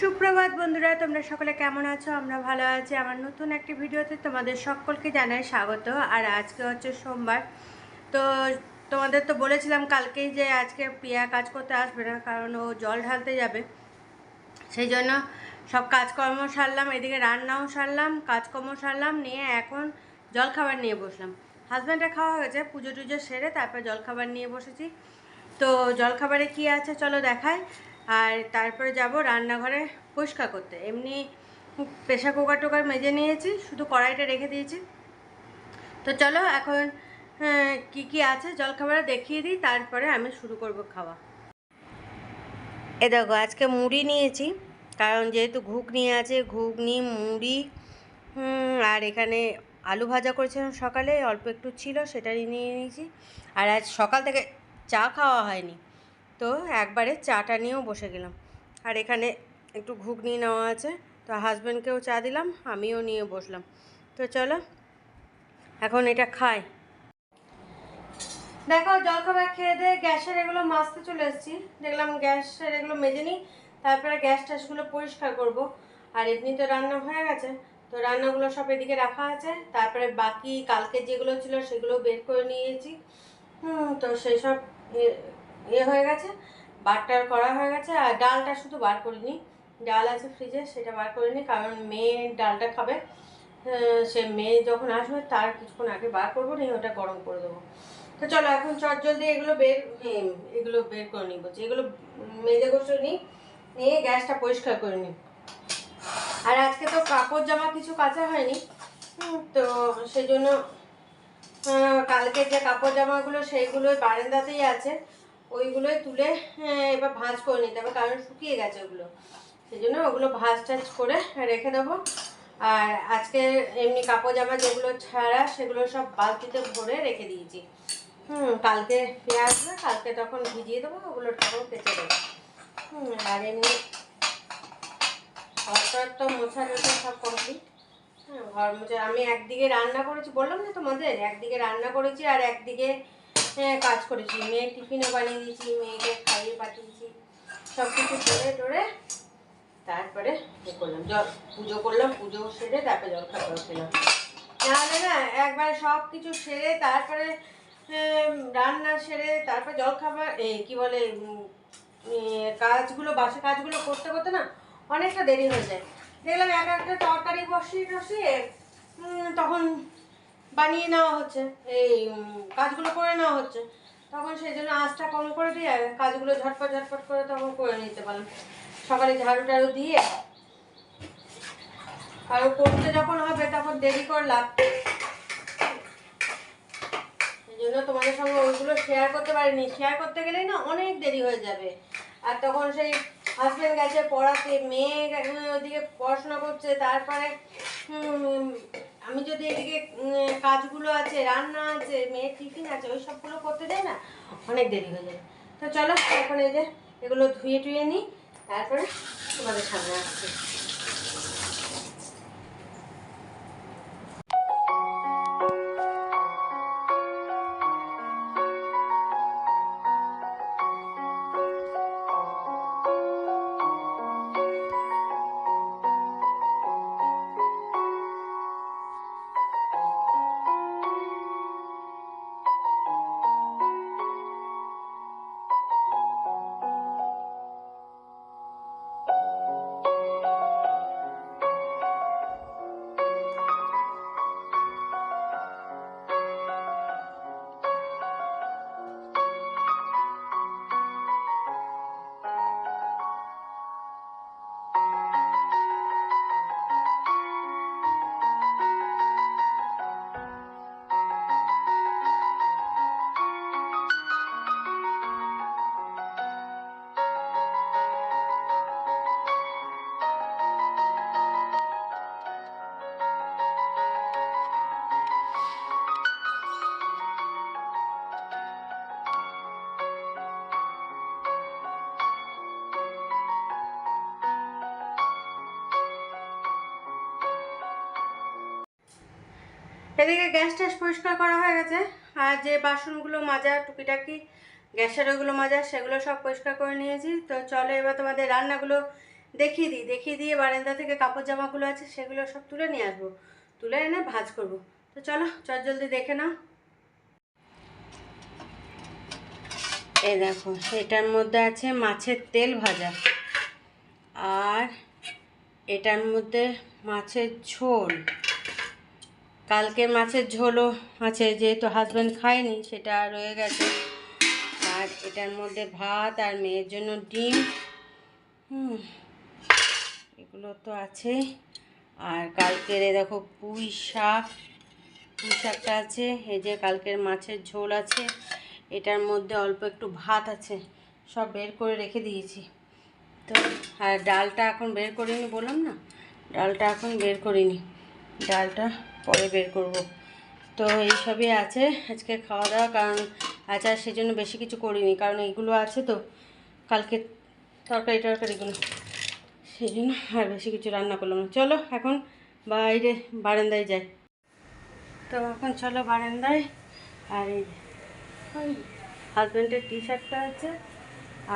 সুপ্রভাত বন্ধুরা, তোমরা সকলে কেমন আছো? আমরা ভালো আছি। আমার নতুন একটি ভিডিওতে তোমাদের সকলকে জানাই স্বাগত। আর আজকে হচ্ছে সোমবার। তো তোমাদের তো বলেছিলাম কালকেই যে আজকে প্রিয়া কাজ করতে আসবে না, কারণ ও জল ঢালতে যাবে। সেই জন্য সব কাজকর্ম সারলাম, এদিকে রান্নাও সারলাম, কাজকর্ম সারলাম, নিয়ে এখন জলখাবার নিয়ে বসলাম। হাজব্যান্ডের খাওয়া হয়ে গেছে, পুজো টুজো সেরে তারপর জলখাবার নিয়ে বসেছি। তো জলখাবারে কি আছে চলো দেখাই। আর তারপরে যাব রান্নাঘরে পরিষ্কার করতে। এমনি প্রেশার কুকার টোকার মেজে নিয়েছি, শুধু কড়াইটা রেখে দিয়েছি। তো চলো এখন কি কি আছে জলখাবারে দেখিয়ে দিই, তারপরে আমি শুরু করব খাওয়া। এ দেখো, আজকে মুড়ি নিয়েছি, কারণ যেহেতু ঘুগনি আছে, ঘুগনি মুড়ি। আর এখানে আলু ভাজা করেছিলাম সকালে, অল্প একটু ছিল, সেটাই নিয়ে নিয়েছি। আর আজ সকাল থেকে চা খাওয়া হয়নি, তো একবারে চাটা নিয়েও বসে গেলাম। আর এখানে একটু ঘুগনি নেওয়া আছে, তো হাজব্যান্ডকেও চা দিলাম, আমিও নিয়ে বসলাম। তো চলো এখন এটা খাই। দেখো, জলখাবার খেয়ে দিয়ে গ্যাসের এগুলো মাজতে চলে এসেছি। দেখলাম গ্যাসের এগুলো মেজে নিই, তারপরে গ্যাস ট্যাসগুলো পরিষ্কার করব। আর এমনি তো রান্না হয়ে গেছে, তো রান্নাগুলো সব এদিকে রাখা আছে। তারপরে বাকি কালকে যেগুলো ছিল সেগুলো বের করে নিয়েছি। তো সেই সব হয়ে গেছে, বাটটার করা হয়ে গেছে। আর ডালটা শুধু বার করিনি, ডাল আছে ফ্রিজে, সেটা বার করিনি, কারণ মেয়ে ডালটা খাবে। সে মেয়ে যখন আসবে তার কিছুক্ষণ আগে বার করবো, নিয়ে ওটা গরম করে দেবো। তো চলো এখন চটজলদি এগুলো বের করে নিই, বলছি এগুলো মেজে গোসল নিই, নিয়ে গ্যাসটা পরিষ্কার করে নিই। আর আজকে তো কাপড় জামা কিছু কাচা হয়নি, তো সেই জন্য কালকে যে কাপড় জামাগুলো সেইগুলোই বারান্দাতেই আছে, ওইগুলোই তুলে এবার ভাঁজ করে নিতে হবে, কারণ শুকিয়ে গেছে ওগুলো। সেই জন্য ওগুলো ভাঁজ টাজ করে রেখে দেবো। আর আজকে এমনি কাপড় জামা যেগুলো ছাড়া সেগুলো সব বালতিতে ভরে রেখে দিয়েছি। কালকে ফিরে আসবে, কালকে তখন ভিজিয়ে দেবো, ওগুলো তখন কেচে দেবো। আর এমনি ঘর তো মোছা টোছা সব কমপ্লিট। ঘর মোছা আমি একদিকে রান্না করেছি, বললাম না তোমাদের, একদিকে রান্না করেছি আর একদিকে কাজ করেছি। মেয়ের টিফিনও বানিয়ে দিয়েছি, মেয়েকে খাইয়ে পাঠিয়েছি, সব কিছু করে টোরে তারপরে করলাম, পুজো করলাম, পুজো সেরে তারপরে জলখাবার খেলাম। নাহলে না একবার সব কিছু সেরে তারপরে রান্না সেরে তারপর জলখাবার কি বলে কাজগুলো, বাসি কাজগুলো করতে করতে না অনেকটা দেরি হয়ে যায়। দেখলাম এক একটা তরকারি বসিয়ে তখন বানিয়ে নেওয়া হচ্ছে, এই কাজগুলো করে নেওয়া হচ্ছে, তখন সেই জন্য আঁচটা কম করে দিয়ে কাজগুলো ঝটপট করে তখন করে নিতে পারলাম। সকালে ঝাড়ু টাড়ু দিয়ে আর করতে যখন হবে তখন দেরি করলাম, এই জন্য তোমাদের সঙ্গে ওইগুলো শেয়ার করতে পারিনি। শেয়ার করতে গেলেই না অনেক দেরি হয়ে যাবে। আর তখন সেই হাজব্যান্ড গেছে পড়াতে, মেয়ে ওদিকে পড়াশোনা করছে, তারপরে আমি যদি এদিকে কাজগুলো আছে, রান্না আছে, মেয়ের টিফিন আছে, ওই সবগুলো করতে যাই না, অনেক দেরি হয়ে যাবে। তো চলো এখন এই যে এগুলো ধুয়ে টুয়ে নিই, তারপরে তোমাদের সামনে আসছি। এদিকে গ্যাস ট্যাস পরিষ্কার করা হয়ে গেছে, আর যে বাসনগুলো মাজা টুকিটাকি গ্যাসের ওগুলো মাজা সেগুলো সব পরিষ্কার করে নিয়েছি। তো চলো এবার তোমাদের রান্নাগুলো দেখিয়ে দিয়ে বারান্দা থেকে কাপড় জামাগুলো আছে সেগুলো সব তুলে নিয়ে আসবো, তুলে এনে ভাজ করব। তো চলো জলদি দেখে নাও। এই দেখো, এটার মধ্যে আছে মাছের তেল ভাজা, আর এটার মধ্যে মাছের ঝোল। কালকের মাছের ঝোলও আছে, যেহেতু হাজব্যান্ড খায়নি সেটা রয়ে গেছে। আর এটার মধ্যে ভাত আর মেয়ের জন্য ডিম, এগুলো তো আছে। আর কালকের এই দেখো পুঁই শাকটা আছে। এই যে কালকের মাছের ঝোল আছে, এটার মধ্যে অল্প একটু ভাত আছে, সব বের করে রেখে দিয়েছি। তো আর ডালটা এখন বের করিনি, বললাম না, ডালটা এখন বের করিনি, ডালটা পরে বের করব। তো এইসবই আছে আজকে খাওয়া দাওয়া। কারণ আচার সেজন্য বেশি কিছু করিনি, কারণ এইগুলো আছে তো কালকে তরকারিগুলো, সেই জন্য আর বেশি কিছু রান্না করলাম না। চলো এখন বারান্দায় যাই। তো এখন চলো বারান্দায়। আর এই হাজব্যান্ডের টি শার্টটা আছে,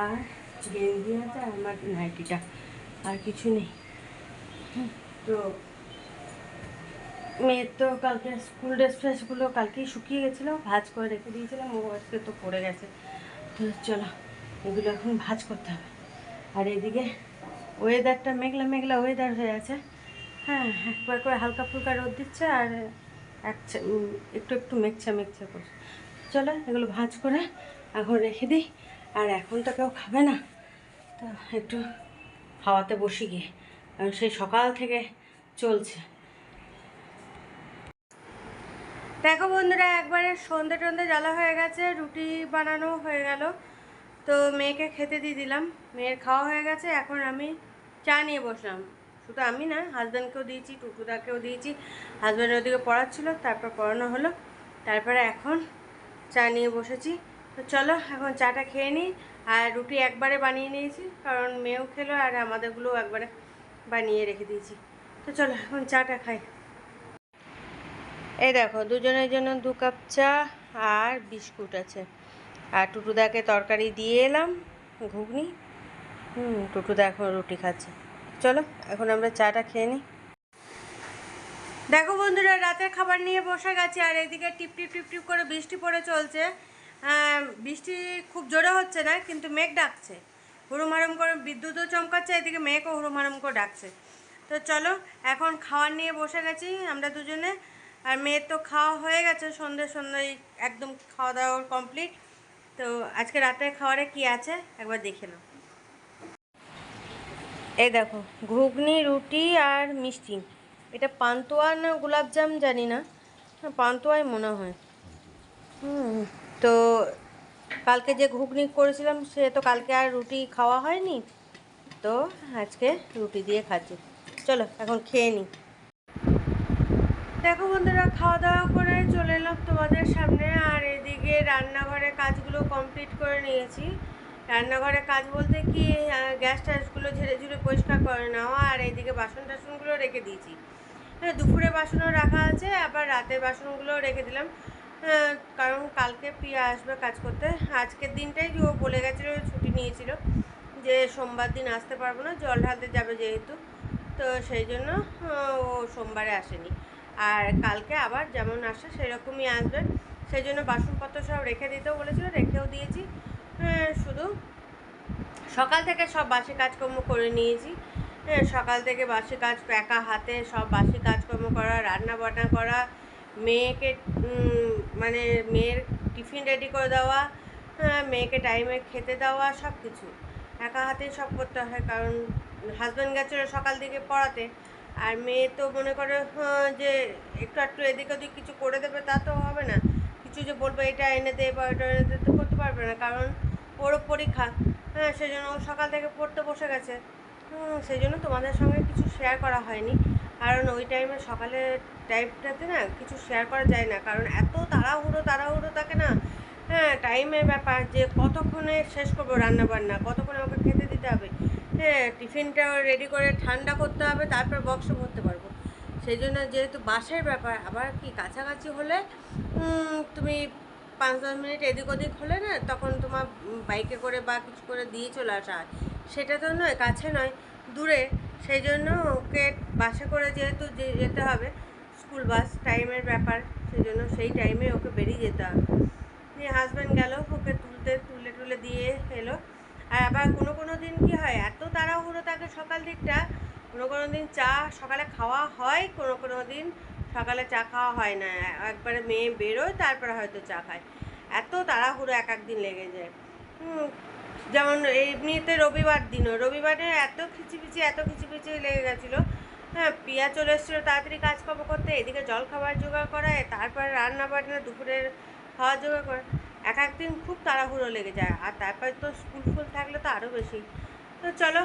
আর গেঞ্জি আছে, আর আমার নাইটিটা, আর কিছু নেই। তো মেয়ের তো কালকে স্কুল ড্রেসগুলো কালকেই শুকিয়ে গেছিলো, ভাজ করে রেখে দিয়েছিলাম, ও আজকে তো পড়ে গেছে। তো চলো এগুলো এখন ভাজ করতে হবে। আর এদিকে ওয়েদারটা মেঘলা ওয়েদার হয়ে আছে। হ্যাঁ, একবার করে হালকা ফুলকা রোদ দিচ্ছে, আর একটু মেঘছা করছে। চলো এগুলো ভাজ করে এখন রেখে দিই। আর এখন তো কেউ খাবে না, তো একটু খাওয়াতে বসি গিয়ে, কারণ সেই সকাল থেকে চলছে। দেখো বন্ধুরা, একবারে সন্ধে জ্বালা হয়ে গেছে, রুটি বানানো হয়ে গেল। তো মেয়েকে খেতে দিয়ে দিলাম, মেয়ের খাওয়া হয়ে গেছে। এখন আমি চা নিয়ে বসলাম। শুধু আমি না, হাজব্যান্ডকেও দিয়েছি, টুটুদাকেও দিয়েছি। হাজব্যান্ড ওদিকে পড়াচ্ছিল, তারপর পড়ানো হলো, তারপরে এখন চা নিয়ে বসেছি। তো চলো এখন চাটা খেয়ে নিই। আর রুটি একবারে বানিয়ে নিয়েছি, কারণ মেয়েও খেলো আর আমাদেরগুলোও একবারে বানিয়ে রেখে দিয়েছি। তো চলো এখন চাটা খাই। এই দেখো, দুজনের জন্য 2 কাপ চা আর বিস্কুট আছে। আর টুটুদাকে তরকারি দিয়ে এলাম, ঘুগনি। টুটুদা এখন রুটি খাচ্ছে। চলো এখন আমরা চাটা খেয়ে নিই। দেখো বন্ধুরা, রাতের খাবার নিয়ে বসে গেছে, আর এদিকে টিপ টিপ করে বৃষ্টি পড়ে চলছে। বৃষ্টি খুব জোরে হচ্ছে না, কিন্তু মেঘ ডাকছে, হুড়ুম করে বিদ্যুৎও চমকাচ্ছে, এদিকে মেঘও হুড়ুম করে ডাকছে। তো চলো এখন খাওয়ার নিয়ে বসে গেছি আমরা দুজনে। আর মেয়ের তো খাওয়া হয়ে গেছে, সন্ধ্যায় একদম খাওয়া দাওয়া কমপ্লিট। তো আজকে রাতের খাবারে কি আছে একবার দেখে নাও। এই দেখো, ঘুগনি, রুটি আর মিষ্টি। এটা পান্তুয়া না গোলাপজাম জানি না, পান্তুয়াই মনে হয়। তো কালকে যে ঘুগনি করেছিলাম, সে তো কালকে আর রুটি খাওয়া হয়নি, তো আজকে রুটি দিয়ে খাচ্ছি। চলো এখন খেয়ে নিই। দেখো বন্ধুরা, খাওয়া দাওয়া করে চলে এলাম তোমাদের সামনে। আর এদিকে রান্নাঘরে কাজগুলো কমপ্লিট করে নিয়েছি। রান্নাঘরে কাজ বলতে কি, গ্যাস ট্যাসগুলো ঝেড়ে পরিষ্কার করে নেওয়া, আর এইদিকে বাসন টাসনগুলো রেখে দিয়েছি। হ্যাঁ, দুপুরে বাসনও রাখা আছে, আবার রাতের বাসনগুলোও রেখে দিলাম। কারণ কালকে প্রিয়া আসবে কাজ করতে। আজকের দিনটাই ও বলে গেছিলো, ছুটি নিয়েছিল, যে সোমবার দিন আসতে পারবো না, জল ঢালতে যাবে যেহেতু, তো সেই জন্য ও সোমবারে আসেনি। আর কালকে আবার যেমন আসে সেরকমই আসবে, সেই জন্য বাসনপত্র সব রেখে দিতেও বলেছিল, রেখেও দিয়েছি। শুধু সকাল থেকে সব বাসি কাজকর্ম করে নিয়েছি। সকাল থেকে বাসি কাজ, একা হাতে সব বাসি কাজকর্ম করা, রান্না বান্না করা, মেয়েকে মানে মেয়ের টিফিন রেডি করে দেওয়া, মেয়েকে টাইমে খেতে দেওয়া, সব কিছু একা হাতেই সব করতে হয়। কারণ হাজব্যান্ড গেছিলো সকাল দিকে পড়াতে, আর মেয়ে তো মনে করে যে একটু এদিক ওদিক কিছু করে দেবে, তা তো হবে না। কিছু যে বলবো এটা এনে দে বা ওটা এনে দে, তো করতে পারবে না, কারণ ওরও পরীক্ষা। সেই জন্য ও সকাল থেকে পড়তে বসে গেছে। সেই জন্য তোমাদের সঙ্গে কিছু শেয়ার করা হয়নি, কারণ ওই টাইমে সকালের টাইমটাতে না কিছু শেয়ার করা যায় না, কারণ এত তাড়াহুড়ো থাকে না। টাইমের ব্যাপার, যে কতক্ষণে শেষ করবো রান্নাবান্না, কতক্ষণে ওকে খেতে দিতে হবে, টিফিনটাও রেডি করে ঠান্ডা করতে হবে, তারপর বক্সে ভরতে পারবো। সেই জন্য যেহেতু বাসের ব্যাপার, আবার কি কাছাকাছি হলে তুমি 5-10 মিনিট এদিক ওদিক হলে না, তখন তোমার বাইকে করে বা কিছু করে দিয়ে চলে আসা হয়। সেটা তো নয়, কাছে নয়, দূরে, সেই জন্য ওকে বাসে করে যেহেতু যেতে হবে, স্কুল বাস টাইমের ব্যাপার, সেই জন্য সেই টাইমে ওকে বেরিয়ে যেতে হবে। দিয়ে হাজব্যান্ড গেল ওকে তুলে দিয়ে এলো। আর আবার কোনো দিন কি হয়, এত তাড়াহুড়ো থাকে সকাল দিকটা, কোনো দিন চা সকালে খাওয়া হয়, কোনো দিন সকালে চা খাওয়া হয় না, একবারে মেয়ে বেরোয় তারপরে হয়তো চা খায়। এত তাড়াহুড়ো এক দিন লেগে যায়। যেমন এমনিতে রবিবারে এত খিচিপিচি লেগে গেছিলো। হ্যাঁ, পিয়া চলে এসেছিলো তাড়াতাড়ি কাজকর্ম করতে, এদিকে জল খাবার জোগাড় করা, তারপর রান্না বান্না, দুপুরের খাওয়া জোগাড় করা, একদিন খুব তাড়াহুড়ো লেগে যায়। আর তারপর তো স্কুল থাকলে তো আরও বেশি। তো চলো,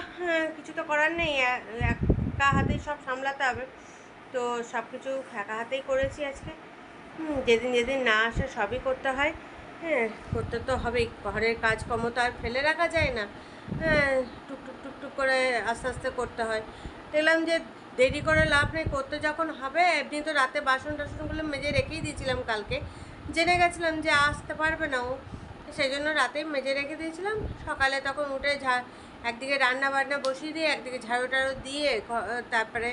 কিছু তো করার নেই, একা হাতেই সব সামলাতে হবে। তো সব কিছু একা হাতেই করেছি আজকে। যেদিন না আসে সবই করতে হয়। হ্যাঁ, করতে তো হবেই, ঘরের কাজকর্ম তো আর ফেলে রাখা যায় না। হ্যাঁ, টুকটুক করে আস্তে করতে হয়। দেখলাম যে দেরি করে লাভ নেই, করতে যখন হবে। এমনি তো রাতে বাসন টাসনগুলো মেজে রেখেই দিয়েছিলাম কালকে, জেনে গেছিলাম যে আসতে পারবে না ও, সেই জন্য রাতেই মেজে রেখে দিয়েছিলাম। সকালে তখন উঠে একদিকে রান্না বান্না বসিয়ে দিয়ে একদিকে ঝাড়ু টাড়ু দিয়ে তারপরে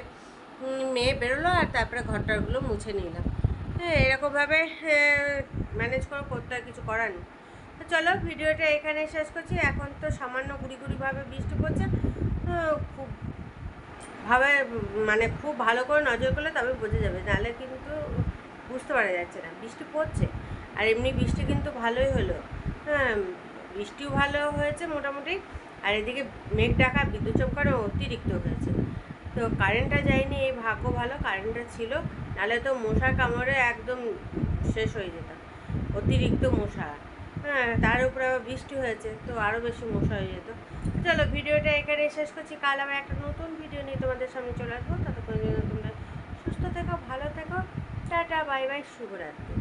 মেয়ে বেরোলো, আর তারপরে ঘরটারগুলো মুছে নিলাম। হ্যাঁ, এরকমভাবে ম্যানেজ করতে হয়, কিছু করার নেই। তো চলো, ভিডিওটা এখানে শেষ করছি। এখন তো সামান্য গুড়িভাবে বৃষ্টি পড়ছে, খুব খুব ভালো করে নজর করলে তবে বোঝা যাবে, নাহলে কিন্তু বুঝতে পারা যাচ্ছে না বৃষ্টি পড়ছে। আর এমনি বৃষ্টি কিন্তু ভালোই হলো। হ্যাঁ, বৃষ্টিও ভালো হয়েছে মোটামুটি। আর এদিকে মেঘ ডাকা, বিদ্যুৎ চমকানো অতিরিক্ত হয়েছে। তো কারেন্টটা যায়নি, এই ভাগ্য ভালো কারেন্টটা ছিল, নাহলে তো মশার কামড়ে একদম শেষ হয়ে যেত, অতিরিক্ত মশা। হ্যাঁ, তার উপরে আবার বৃষ্টি হয়েছে, তো আরও বেশি মশা হয়ে যেত। চলো, ভিডিওটা এখানে শেষ করছি। কাল আবার একটা নতুন ভিডিও নিয়ে তোমাদের সামনে চলে আসবো। ততক্ষণ জন্য তোমরা সুস্থ থেকো, ভালো থেকো। টাটা, বাই বাই, শুভরাত্রি।